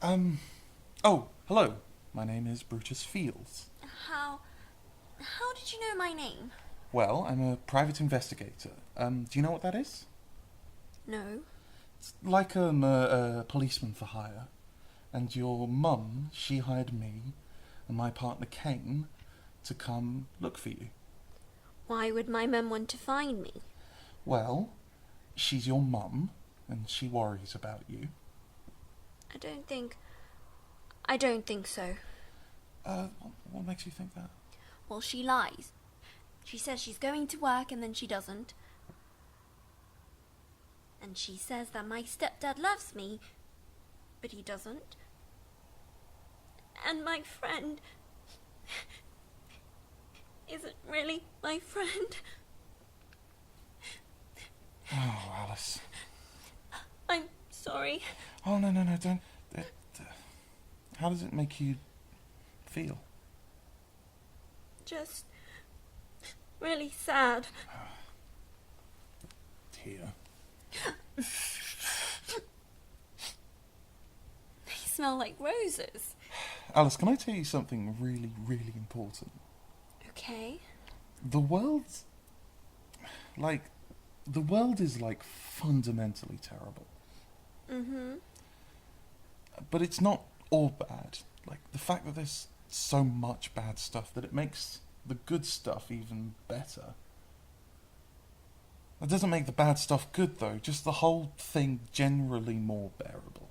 Speaker 1: Oh, hello. My name is Brutus Fields.
Speaker 18: How did you know my name?
Speaker 1: Well, I'm a private investigator. Do you know what that is?
Speaker 18: No.
Speaker 1: It's like a policeman for hire. And your mum, she hired me and my partner Kane to come look for you.
Speaker 18: Why would my mum want to find me?
Speaker 1: Well, she's your mum, and she worries about you.
Speaker 18: I don't think so.
Speaker 1: What makes you think that?
Speaker 18: Well, she lies. She says she's going to work and then she doesn't. And she says that my stepdad loves me, but he doesn't. And my friend isn't really my friend.
Speaker 1: Oh, Alice.
Speaker 18: I'm sorry.
Speaker 1: Oh, no, don't. How does it make you feel?
Speaker 18: Just really sad.
Speaker 1: Dear.
Speaker 18: They smell like roses.
Speaker 1: Alice, can I tell you something really, really important?
Speaker 18: Okay.
Speaker 1: The world is fundamentally terrible.
Speaker 18: Mm-hmm.
Speaker 1: But it's not all bad. Like, the fact that there's so much bad stuff that it makes the good stuff even better. That doesn't make the bad stuff good, though. Just the whole thing generally more bearable.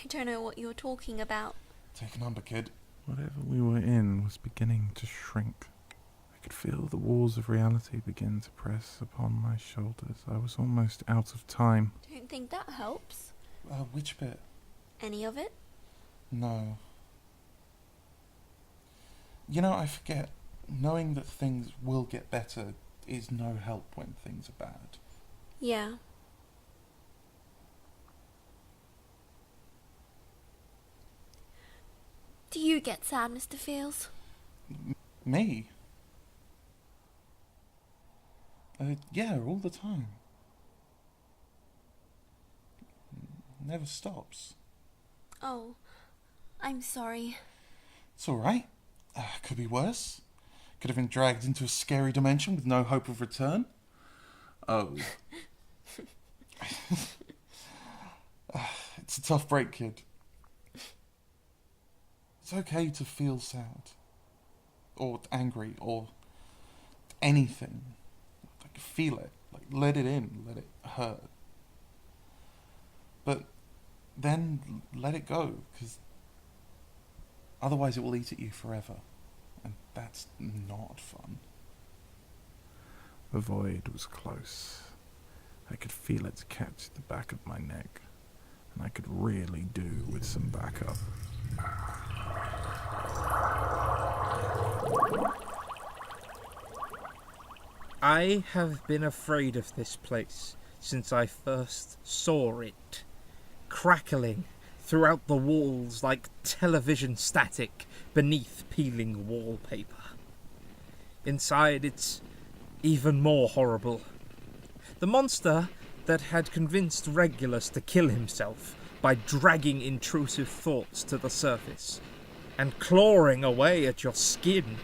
Speaker 18: I don't know what you're talking about.
Speaker 1: Take a number, kid.
Speaker 3: Whatever we were in was beginning to shrink. I could feel the walls of reality begin to press upon my shoulders. I was almost out of time.
Speaker 18: Don't think that helps.
Speaker 1: Which bit?
Speaker 18: Any of it?
Speaker 1: No. You know, I forget. Knowing that things will get better is no help when things are bad.
Speaker 18: Yeah. Do you get sad, Mr. Fields?
Speaker 1: Me? Yeah, all the time. Never stops.
Speaker 18: Oh, I'm sorry.
Speaker 1: It's alright. Could be worse. Could have been dragged into a scary dimension with no hope of return. Oh. It's a tough break, kid. It's okay to feel sad. Or angry, or anything. Like, feel it. Like, let it in. Let it hurt. But then let it go, because otherwise it will eat at you forever. And that's not fun.
Speaker 3: The void was close. I could feel it catch the back of my neck, and I could really do with some backup.
Speaker 6: I have been afraid of this place since I first saw it, crackling throughout the walls like television static beneath peeling wallpaper. Inside, it's even more horrible. The monster that had convinced Regulus to kill himself by dragging intrusive thoughts to the surface and clawing away at your skin.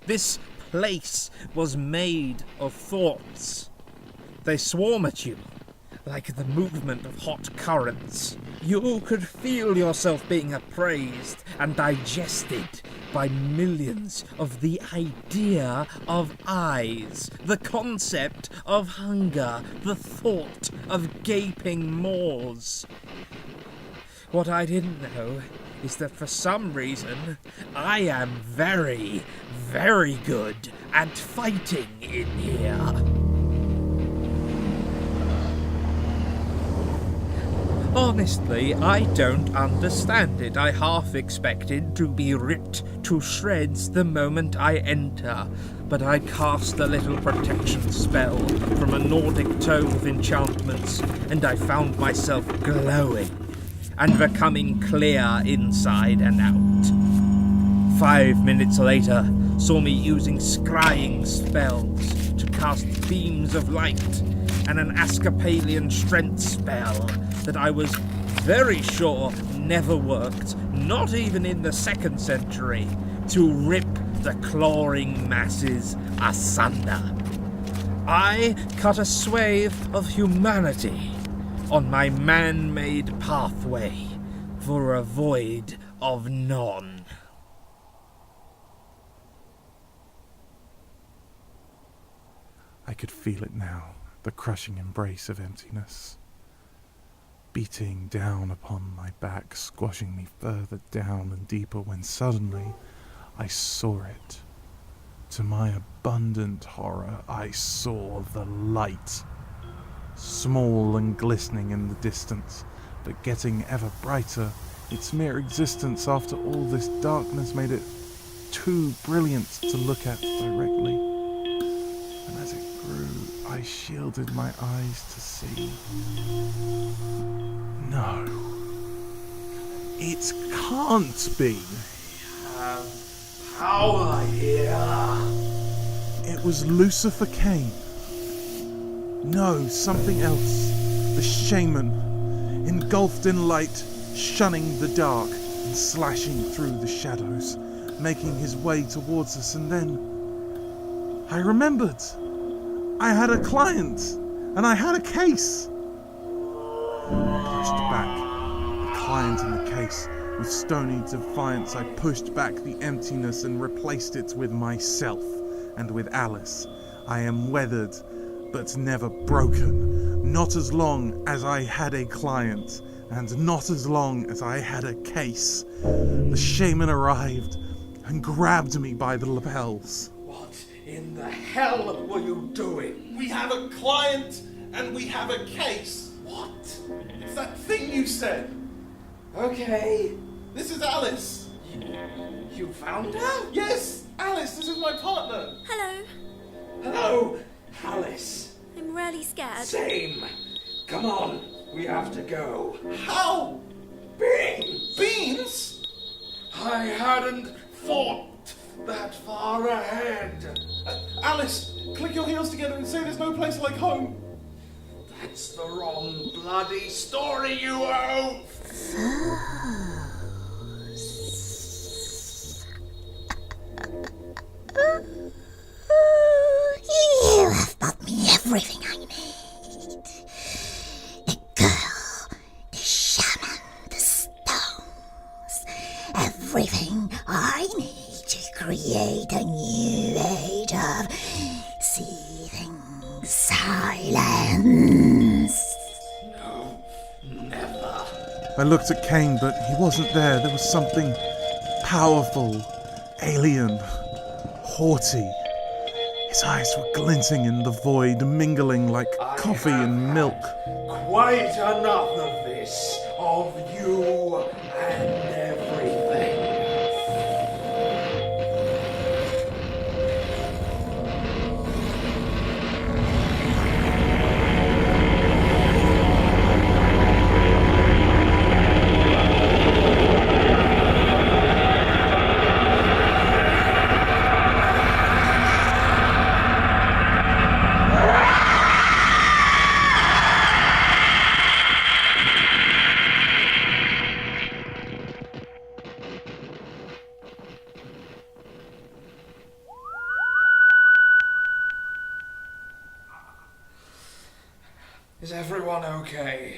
Speaker 6: This place was made of thoughts. They swarm at you like the movement of hot currents. You could feel yourself being appraised and digested by millions of the idea of eyes, the concept of hunger, the thought of gaping maws. What I didn't know is that for some reason I am very, very good at fighting in here. Honestly, I don't understand it. I half expected to be ripped to shreds the moment I enter, but I cast a little protection spell from a Nordic tome of enchantments, and I found myself glowing and becoming clear inside and out. 5 minutes later saw me using scrying spells to cast beams of light and an Ascapalian strength spell that I was very sure never worked, not even in the 2nd century, to rip the clawing masses asunder. I cut a swathe of humanity on my man-made pathway for a void of none.
Speaker 3: I could feel it now, the crushing embrace of emptiness, beating down upon my back, squashing me further down and deeper, when suddenly I saw it. To my abundant horror, I saw the light. Small and glistening in the distance, but getting ever brighter. Its mere existence after all this darkness made it too brilliant to look at directly. And as it grew, I shielded my eyes to see. No. It can't be.
Speaker 11: Power here.
Speaker 3: It was Lucifer Kane. No, something else. The shaman, engulfed in light, shunning the dark and slashing through the shadows, making his way towards us, and then I remembered. I had a client, and I had a case. I pushed back the client in the case. With stony defiance, I pushed back the emptiness and replaced it with myself and with Alice. I am weathered, but never broken. Not as long as I had a client, and not as long as I had a case. The shaman arrived and grabbed me by the lapels.
Speaker 11: What in the hell were you doing?
Speaker 1: We have a client and we have a case.
Speaker 11: What?
Speaker 1: It's that thing you said.
Speaker 11: Okay.
Speaker 1: This is Alice.
Speaker 11: You found her?
Speaker 1: Yes, Alice, this is my partner.
Speaker 18: Hello.
Speaker 11: Hello, Alice.
Speaker 18: I'm really scared.
Speaker 11: Same. Come on, we have to go.
Speaker 1: How?
Speaker 11: Beans!
Speaker 1: Beans?
Speaker 11: I hadn't thought that far ahead.
Speaker 1: Alice, click your heels together and say there's no place like home.
Speaker 11: That's the wrong bloody story, you owe.
Speaker 4: You have bought me everything I need. The girl, the shaman, the stones. Everything I need to create a new age of seething silence.
Speaker 11: No, never.
Speaker 3: I looked at Kane, but he wasn't there. There was something powerful, alien, haughty. His eyes were glinting in the void, mingling like coffee and milk.
Speaker 11: Quite enough of this, of you and everything.
Speaker 14: everyone okay?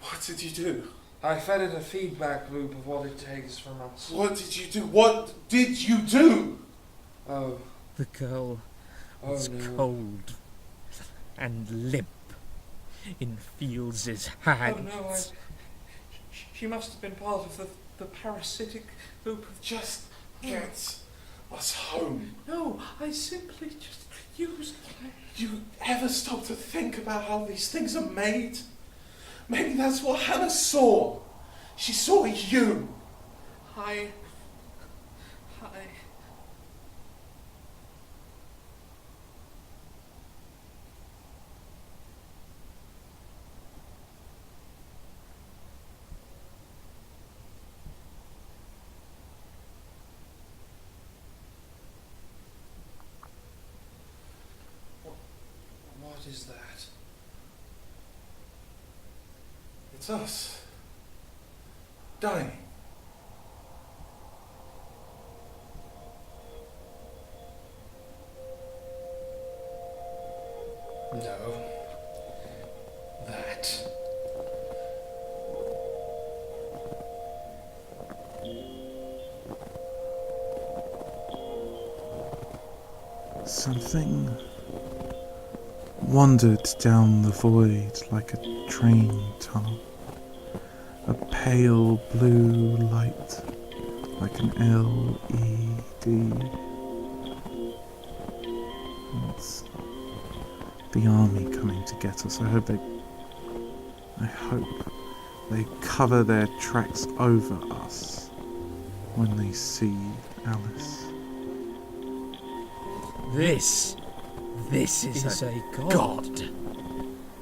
Speaker 1: What did you do?
Speaker 14: I fed it a feedback loop of what it takes from us.
Speaker 1: What did you do? What did you do?
Speaker 14: Oh.
Speaker 6: The girl was
Speaker 14: no.
Speaker 6: cold and limp in Fields' hands.
Speaker 14: Oh no, she must have been part of the parasitic loop of...
Speaker 1: Just get us home.
Speaker 14: No, I simply just used...
Speaker 1: You ever stop to think about how these things are made? Maybe that's what Hannah saw. She saw you.
Speaker 14: Hi. What is that?
Speaker 1: It's us. Dying.
Speaker 14: No. That.
Speaker 3: Something wandered down the void like a train tunnel. A pale blue light, like an LED. It's the army coming to get us. I hope they cover their tracks over us when they see Alice.
Speaker 6: This is a god.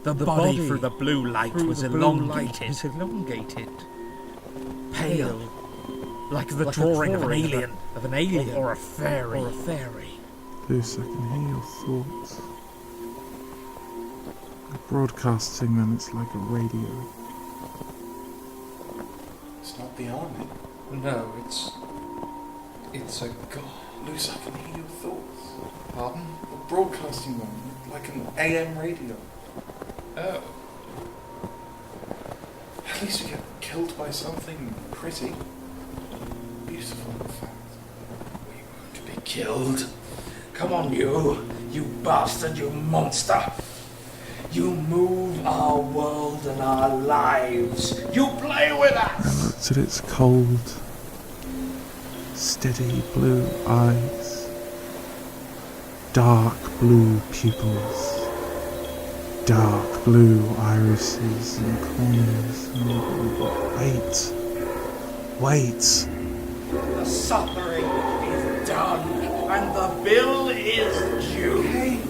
Speaker 6: The body through the blue light was elongated. Pale. Like the drawing of an alien. Or a fairy.
Speaker 3: Luce, I can hear your thoughts. You're broadcasting them, it's like a radio.
Speaker 1: It's not the army.
Speaker 14: No, it's a god.
Speaker 1: Luce, I can hear your thoughts.
Speaker 14: Pardon?
Speaker 1: We're broadcasting them like an AM radio.
Speaker 14: Oh.
Speaker 1: At least we get killed by something pretty. Beautiful, in fact.
Speaker 14: We won't be killed. Come on, you bastard, you monster. You move our world and our lives. You play with us.
Speaker 3: Looked at its cold, steady blue eyes, dark blue pupils, dark blue irises and corners. Wait.
Speaker 14: The suffering is done, and the bill is due.
Speaker 1: Hey.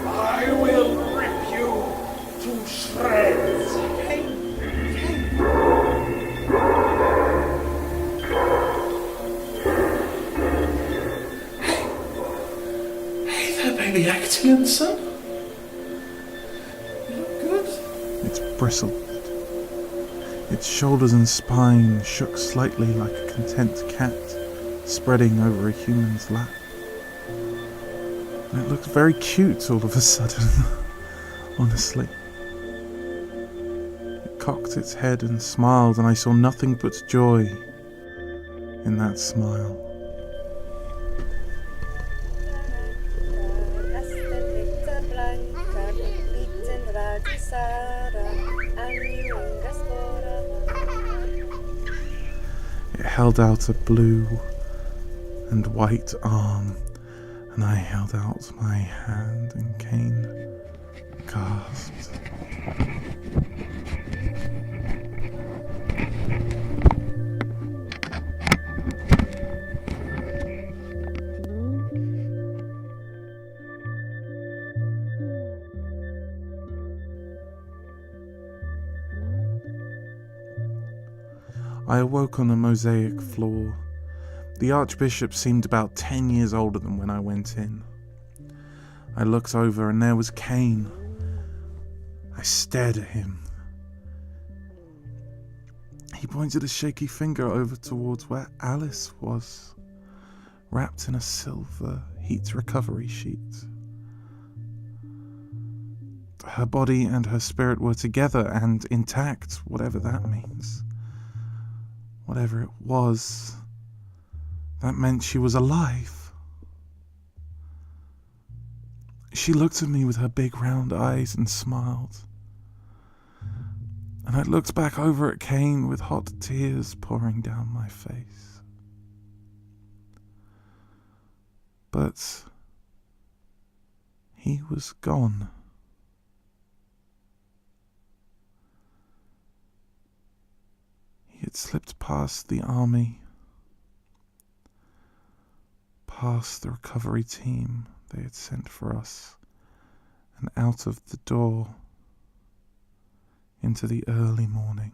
Speaker 14: I will rip you to shreds.
Speaker 1: Hey there, baby Acteonsen. You look good.
Speaker 3: It bristled. Its shoulders and spine shook slightly like a content cat spreading over a human's lap. And it looked very cute all of a sudden, honestly. It cocked its head and smiled, and I saw nothing but joy in that smile. It held out a blue and white arm, and I held out my hand, and Kane gasped. I awoke on a mosaic floor. The Archbishop seemed about 10 years older than when I went in. I looked over and there was Kane. I stared at him. He pointed a shaky finger over towards where Alice was, wrapped in a silver heat recovery sheet. her body and her spirit were together and intact, whatever that means. Whatever it was, that meant she was alive. She looked at me with her big round eyes and smiled. And I looked back over at Kane with hot tears pouring down my face. But he was gone. He had slipped past the army, past the recovery team they had sent for us, and out of the door into the early morning.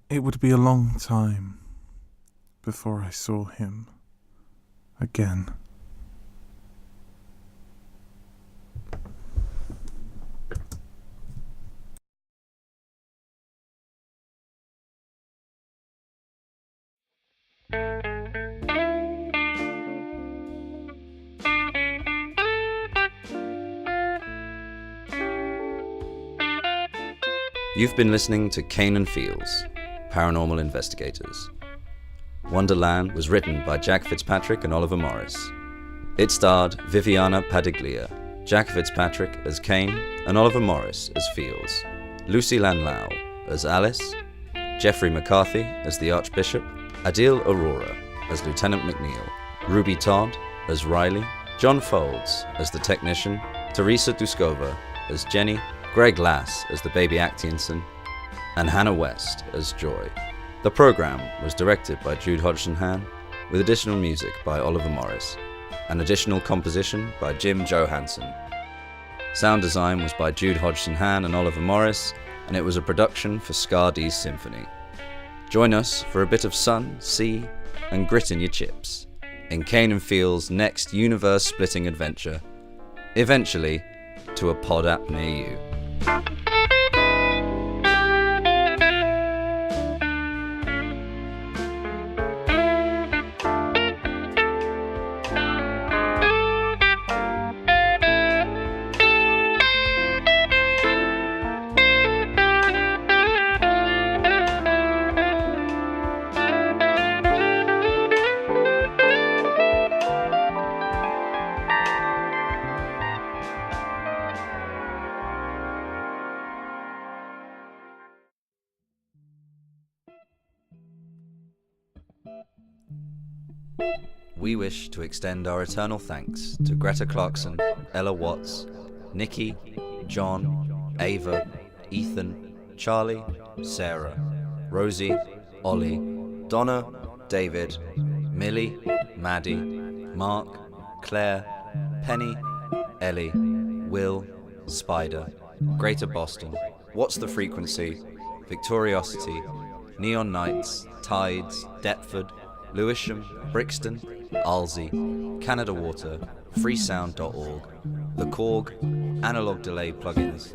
Speaker 3: It would be a long time before I saw him again.
Speaker 5: You've been listening to Kane and Feels, Paranormal Investigators. Wonderland was written by Jack Fitzpatrick and Oliver Morris. It starred Viviana Padiglia, Jack Fitzpatrick as Kane and Oliver Morris as Feels, Lucy Lan Luo as Alice, Geoffrey McCarthy as the Archbishop, Adil Aourarh as Lieutenant McNeill, Ruby Todd as Riley, John Faulds as the technician, Teresa Dušková as Jenny, Greg Lass as the baby Acteonsen, and Hannah West as Joy. The program was directed by Jude Hodgson Hann, with additional music by Oliver Morris, and additional composition by Jim Johansson. Sound design was by Jude Hodgson Hann and Oliver Morris, and it was a production for Skadi's Symphony. Join us for a bit of sun, sea, and grit in your chips in Kane and Feels' next universe-splitting adventure, eventually to a pod app near you. We wish to extend our eternal thanks to Greta Clarkson, Ella Watts, Nicky, John, Ava, Ethan, Charlie, Sarah, Rosie, Olly, Donna, David, Millie, Maddie, Mark, Claire, Penny, Ellie, Will, Spider, Greater Boston, What's the Frequency, Victoriosity, Neon Nights, Tides, Deptford, Lewisham, Brixton, Alsey, Canada Water, freesound.org, the Korg, Analog Delay Plugins,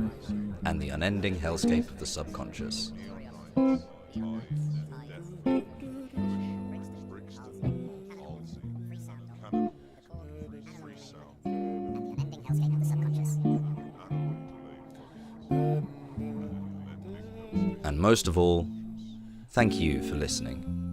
Speaker 5: and the unending hellscape of the subconscious. And most of all, thank you for listening.